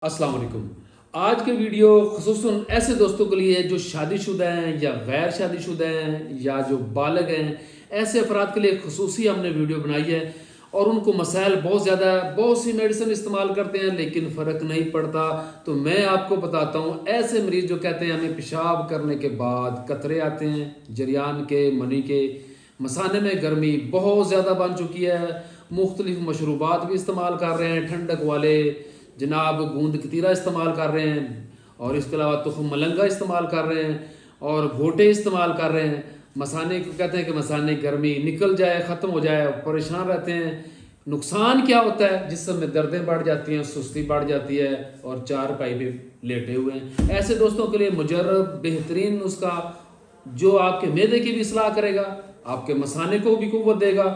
السلام علیکم۔ آج کے ویڈیو خصوصاً ایسے دوستوں کے لیے جو شادی شدہ ہیں یا غیر شادی شدہ ہیں یا جو بالغ ہیں، ایسے افراد کے لیے خصوصی ہم نے ویڈیو بنائی ہے اور ان کو مسائل بہت زیادہ ہے، بہت سی میڈیسن استعمال کرتے ہیں لیکن فرق نہیں پڑتا۔ تو میں آپ کو بتاتا ہوں ایسے مریض جو کہتے ہیں ہمیں پیشاب کرنے کے بعد قطرے آتے ہیں، جریان کے، منی کے، مثانے میں گرمی بہت زیادہ بن چکی ہے، مختلف مشروبات بھی استعمال کر رہے ہیں، ٹھنڈک والے جناب گوند کتیرا استعمال کر رہے ہیں، اور اس کے علاوہ تخم ملنگا استعمال کر رہے ہیں اور گھوٹے استعمال کر رہے ہیں۔ مثانے کو کہتے ہیں کہ مثانے گرمی نکل جائے، ختم ہو جائے، پریشان رہتے ہیں۔ نقصان کیا ہوتا ہے؟ جسم میں دردیں بڑھ جاتی ہیں، سستی بڑھ جاتی ہے اور چار پائی پہ لیٹے ہوئے ہیں۔ ایسے دوستوں کے لیے مجرب بہترین نسخہ جو آپ کے معدے کی بھی اصلاح کرے گا، آپ کے مثانے کو بھی قوت دے گا،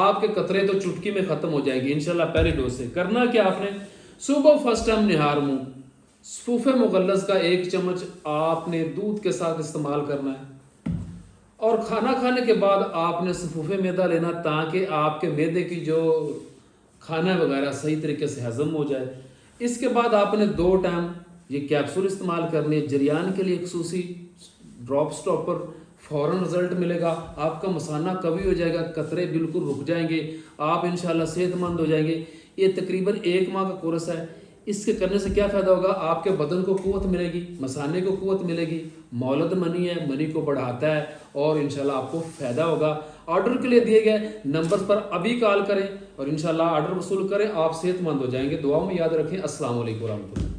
آپ کے قطرے تو چٹکی میں ختم ہو جائیں گے انشاءاللہ پہلی ڈوز سے۔ کرنا کیا آپ نے؟ صبح فرسٹ ٹائم نہار منہ صفوف مغلظ کا 1 چمچ آپ نے دودھ کے ساتھ استعمال کرنا ہے، اور کھانا کھانے کے بعد آپ نے صفوف معدہ لینا تاکہ آپ کے معدے کی جو کھانا وغیرہ صحیح طریقے سے ہضم ہو جائے۔ اس کے بعد آپ نے 2 ٹائم یہ کیپسول استعمال کرنے، جریان کے لیے خصوصی ڈراپ سٹاپر، فوراً رزلٹ ملے گا، آپ کا مثانہ قوی ہو جائے گا، قطرے بالکل رک جائیں گے، آپ انشاءاللہ صحت مند ہو جائیں گے۔ یہ تقریباً 1 ماہ کا کورس ہے۔ اس کے کرنے سے کیا فائدہ ہوگا؟ آپ کے بدن کو قوت ملے گی، مثانے کو قوت ملے گی، مولد منی ہے، منی کو بڑھاتا ہے اور انشاءاللہ آپ کو فائدہ ہوگا۔ آرڈر کے لیے دیے گئے نمبر پر ابھی کال کریں اور انشاءاللہ آرڈر وصول کریں، آپ صحت مند ہو جائیں گے۔ دعاؤں میں یاد رکھیں۔ السلام علیکم ورحمۃ اللہ۔